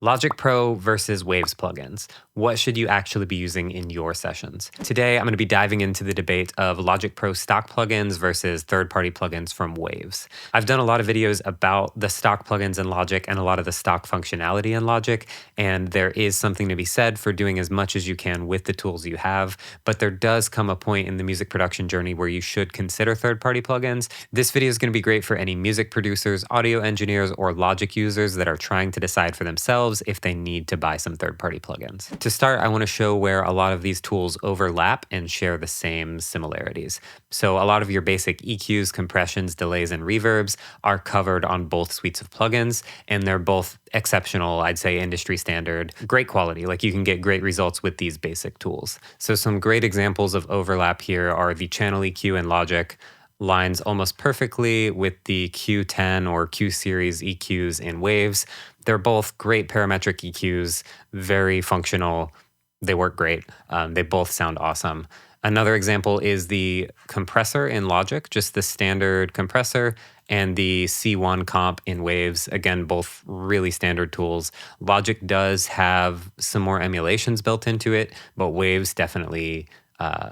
Logic Pro versus Waves plugins. What should you actually be using in your sessions? Today, I'm going to be diving into the debate of Logic Pro stock plugins versus third-party plugins from Waves. I've done a lot of videos about the stock plugins in Logic and a lot of the stock functionality in Logic, and there is something to be said for doing as much as you can with the tools you have, but there does come a point in the music production journey where you should consider third-party plugins. This video is going to be great for any music producers, audio engineers, or Logic users that are trying to decide for themselves if they need to buy some third-party plugins. To start, I want to show where a lot of these tools overlap and share the same similarities. So a lot of your basic EQs, compressions, delays, and reverbs are covered on both suites of plugins, and they're both exceptional, I'd say industry standard, great quality. Like you can get great results with these basic tools. So some great examples of overlap here are the channel EQ in Logic, lines almost perfectly with the Q10 or Q series EQs in Waves. They're both great parametric EQs, very functional. They work great. They both sound awesome. Another example is the compressor in Logic, just the standard compressor, and the C1 comp in Waves. Again, both really standard tools. Logic does have some more emulations built into it, but Waves definitely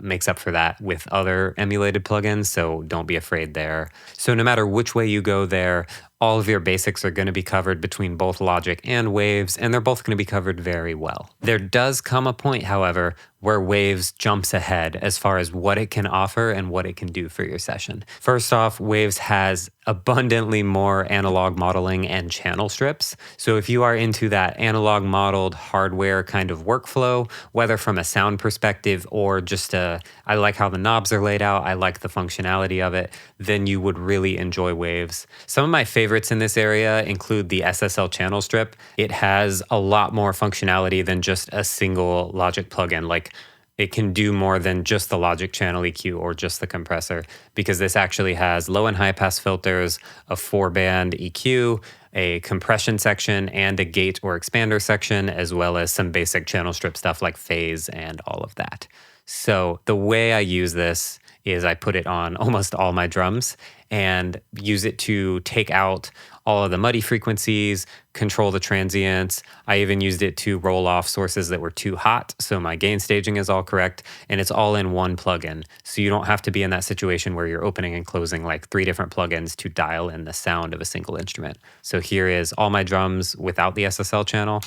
makes up for that with other emulated plugins, so don't be afraid there. So no matter which way you go there, all of your basics are going to be covered between both Logic and Waves, and they're both going to be covered very well. There does come a point, however, where Waves jumps ahead as far as what it can offer and what it can do for your session. First off, Waves has abundantly more analog modeling and channel strips. So if you are into that analog modeled hardware kind of workflow, whether from a sound perspective or just I like how the knobs are laid out, I like the functionality of it, then you would really enjoy Waves. Some of my favorites in this area include the SSL channel strip. It has a lot more functionality than just a single Logic plugin. Like it can do more than just the Logic channel EQ or just the compressor, because this actually has low and high pass filters, a 4-band EQ, a compression section, and a gate or expander section, as well as some basic channel strip stuff like phase and all of that. So the way I use this is I put it on almost all my drums and use it to take out all of the muddy frequencies, control the transients. I even used it to roll off sources that were too hot, so my gain staging is all correct, and it's all in one plugin. So you don't have to be in that situation where you're opening and closing like 3 different plugins to dial in the sound of a single instrument. So here is all my drums without the SSL channel.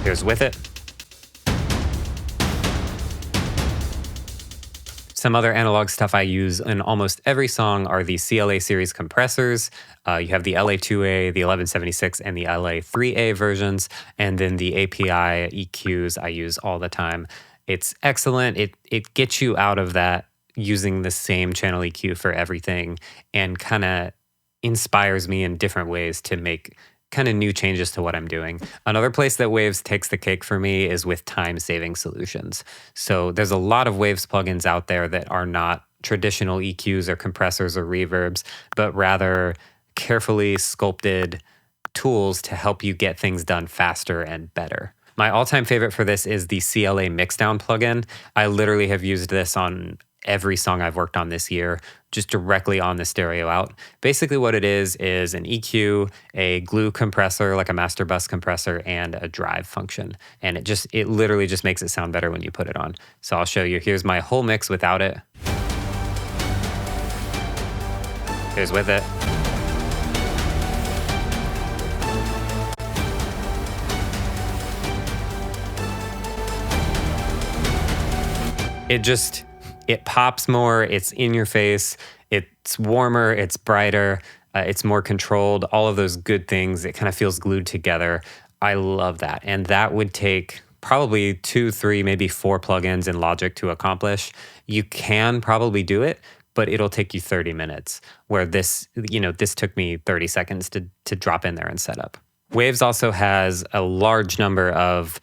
Here's with it. Some other analog stuff I use in almost every song are the CLA series compressors. You have the LA2A, the 1176, and the LA3A versions, and then the API EQs I use all the time. It's excellent. It gets you out of that using the same channel EQ for everything and kind of inspires me in different ways to make kind of new changes to what I'm doing. Another place that Waves takes the cake for me is with time-saving solutions. So there's a lot of Waves plugins out there that are not traditional EQs or compressors or reverbs, but rather carefully sculpted tools to help you get things done faster and better. My all-time favorite for this is the CLA MixDown plugin. I literally have used this on every song I've worked on this year, just directly on the stereo out. Basically what it is an EQ, a glue compressor, like a master bus compressor, and a drive function. And it literally just makes it sound better when you put it on. So I'll show you. Here's my whole mix without it. Here's with it. It pops more, it's in your face, it's warmer, it's brighter, it's more controlled, all of those good things. It kind of feels glued together. I love that. And that would take probably 2, 3, maybe 4 plugins in Logic to accomplish. You can probably do it, but it'll take you 30 minutes, where this took me 30 seconds to drop in there and set up. Waves also has a large number of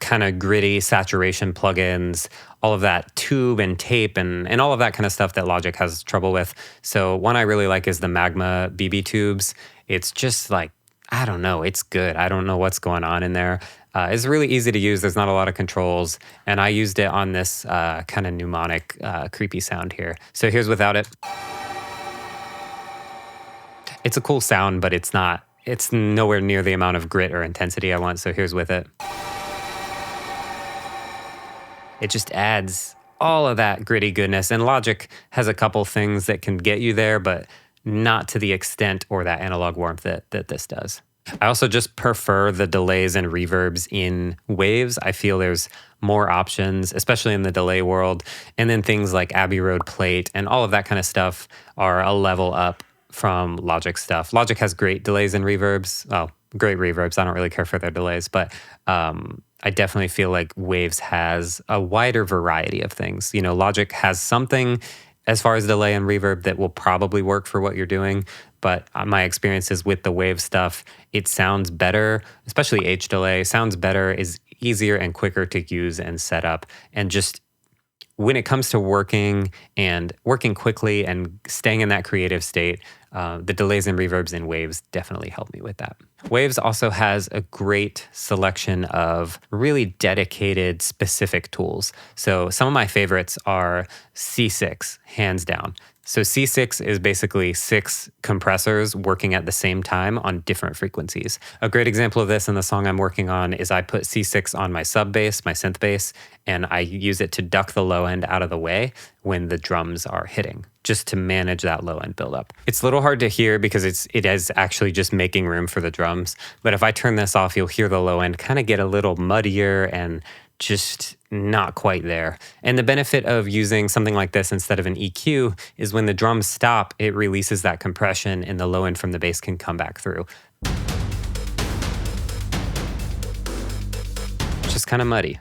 kind of gritty saturation plugins, all of that tube and tape and all of that kind of stuff that Logic has trouble with. So one I really like is the Magma BB tubes. It's just like, I don't know, it's good. I don't know what's going on in there. It's really easy to use. There's not a lot of controls. And I used it on this kind of mnemonic creepy sound here. So here's without it. It's a cool sound, but it's nowhere near the amount of grit or intensity I want. So here's with it. It just adds all of that gritty goodness. And Logic has a couple things that can get you there, but not to the extent or that analog warmth that this does. I also just prefer the delays and reverbs in Waves. I feel there's more options, especially in the delay world. And then things like Abbey Road Plate and all of that kind of stuff are a level up from Logic stuff. Logic has great delays and reverbs. Well, great reverbs. I don't really care for their delays, but I definitely feel like Waves has a wider variety of things. You know, Logic has something as far as delay and reverb that will probably work for what you're doing. But my experiences with the Wave stuff, it sounds better, especially H delay, sounds better, is easier and quicker to use and set up. And just when it comes to working quickly and staying in that creative state, the delays and reverbs in Waves definitely help me with that. Waves also has a great selection of really dedicated, specific tools. So some of my favorites are C6, hands down. So C6 is basically 6 compressors working at the same time on different frequencies. A great example of this in the song I'm working on is I put C6 on my sub bass, my synth bass, and I use it to duck the low end out of the way when the drums are hitting, just to manage that low end buildup. It's a little hard to hear because it is actually just making room for the drums. But if I turn this off, you'll hear the low end kind of get a little muddier and just not quite there. And the benefit of using something like this instead of an EQ is when the drums stop, it releases that compression and the low end from the bass can come back through. It's just kind of muddy.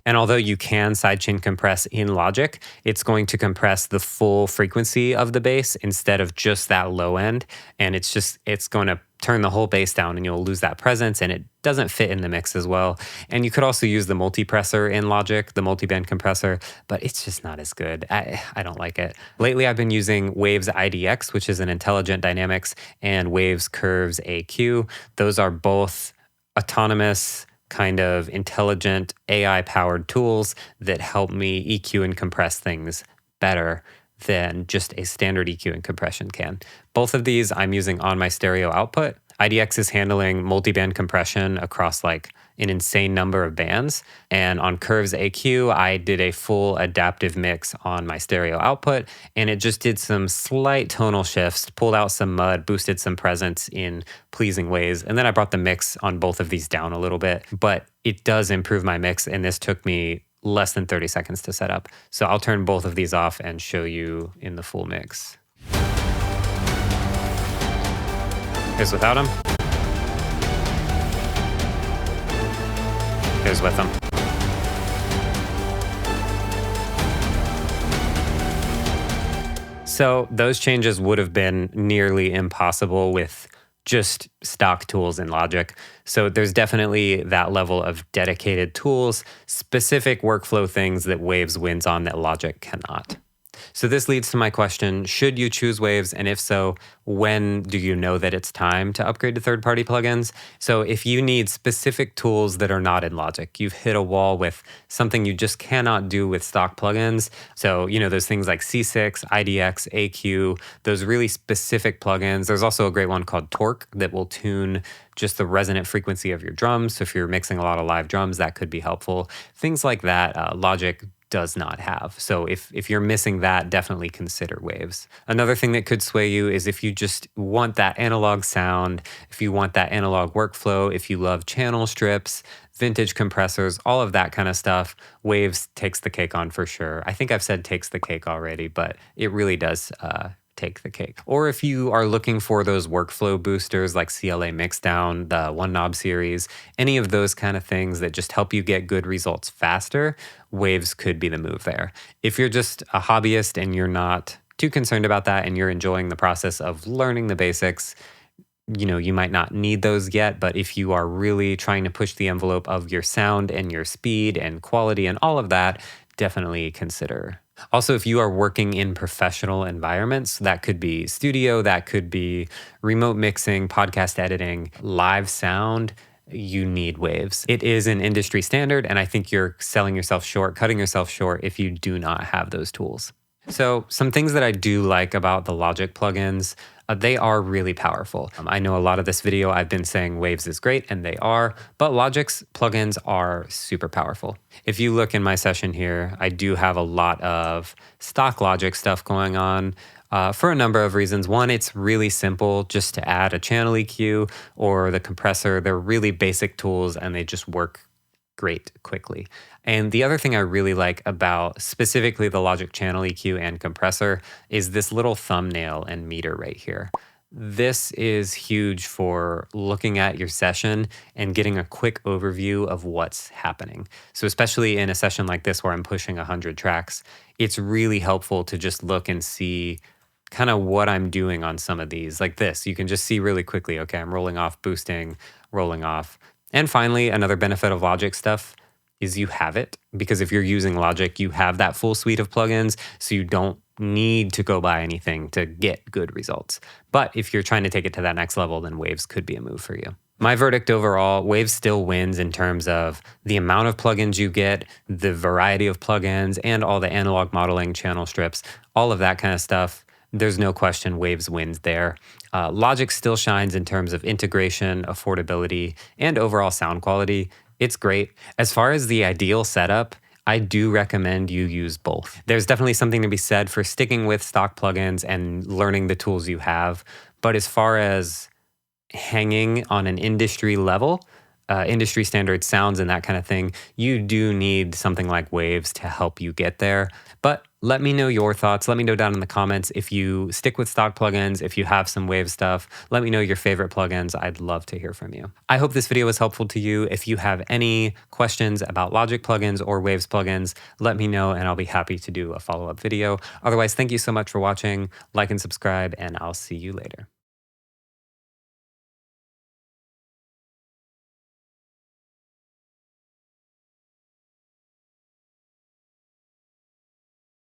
And although you can sidechain compress in Logic, it's going to compress the full frequency of the bass instead of just that low end. And it's going to turn the whole bass down and you'll lose that presence and it doesn't fit in the mix as well. And you could also use the multipressor in Logic, the multiband compressor, but it's just not as good. I don't like it. Lately, I've been using Waves IDX, which is an intelligent dynamics, and Waves Curves AQ. Those are both autonomous, kind of intelligent AI-powered tools that help me EQ and compress things better than just a standard EQ and compression can. Both of these I'm using on my stereo output. IDX is handling multi-band compression across like an insane number of bands. And on Curves AQ, I did a full adaptive mix on my stereo output, and it just did some slight tonal shifts, pulled out some mud, boosted some presence in pleasing ways. And then I brought the mix on both of these down a little bit, but it does improve my mix, and this took me less than 30 seconds to set up. So I'll turn both of these off and show you in the full mix. Here's without them. Here's with them. So those changes would have been nearly impossible with just stock tools in Logic. So there's definitely that level of dedicated tools, specific workflow things that Waves wins on that Logic cannot. So this leads to my question, should you choose Waves? And if so, when do you know that it's time to upgrade to third-party plugins? So if you need specific tools that are not in Logic, you've hit a wall with something you just cannot do with stock plugins. So, you know, those things like C6, IDX, AQ, those really specific plugins. There's also a great one called Torque that will tune just the resonant frequency of your drums. So if you're mixing a lot of live drums, that could be helpful. Things like that, Logic does not have. So if you're missing that, definitely consider Waves. Another thing that could sway you is if you just want that analog sound, if you want that analog workflow, if you love channel strips, vintage compressors, all of that kind of stuff, Waves takes the cake on for sure. I think I've said takes the cake already, but it really does take the cake. Or if you are looking for those workflow boosters like CLA MixDown, the One Knob series, any of those kind of things that just help you get good results faster, Waves could be the move there. If you're just a hobbyist and you're not too concerned about that and you're enjoying the process of learning the basics, you know, you might not need those yet, but if you are really trying to push the envelope of your sound and your speed and quality and all of that, definitely consider. Also, if you are working in professional environments, that could be studio, that could be remote mixing, podcast editing, live sound, you need Waves. It is an industry standard, and I think you're selling yourself short, cutting yourself short if you do not have those tools. So some things that I do like about the Logic plugins, they are really powerful. I know a lot of this video I've been saying Waves is great, and they are, but Logic's plugins are super powerful. If you look in my session here, I do have a lot of stock Logic stuff going on. For a number of reasons. One, it's really simple just to add a channel EQ or the compressor. They're really basic tools and they just work great quickly. And the other thing I really like about specifically the Logic channel EQ and compressor is this little thumbnail and meter right here. This is huge for looking at your session and getting a quick overview of what's happening. So especially in a session like this where I'm pushing 100 tracks, it's really helpful to just look and see kind of what I'm doing on some of these. Like this, you can just see really quickly, okay, I'm rolling off, boosting, rolling off. And finally, another benefit of Logic stuff is you have it, because if you're using Logic, you have that full suite of plugins, so you don't need to go buy anything to get good results. But if you're trying to take it to that next level, then Waves could be a move for you. My verdict overall, Waves still wins in terms of the amount of plugins you get, the variety of plugins, and all the analog modeling, channel strips, all of that kind of stuff. There's no question Waves wins there. Logic still shines in terms of integration, affordability, and overall sound quality. It's great. As far as the ideal setup, I do recommend you use both. There's definitely something to be said for sticking with stock plugins and learning the tools you have. But as far as hanging on an industry level, industry standard sounds and that kind of thing, you do need something like Waves to help you get there. But let me know your thoughts. Let me know down in the comments if you stick with stock plugins, if you have some Wave stuff. Let me know your favorite plugins. I'd love to hear from you. I hope this video was helpful to you. If you have any questions about Logic plugins or Waves plugins, let me know and I'll be happy to do a follow-up video. Otherwise, thank you so much for watching. Like and subscribe, and I'll see you later.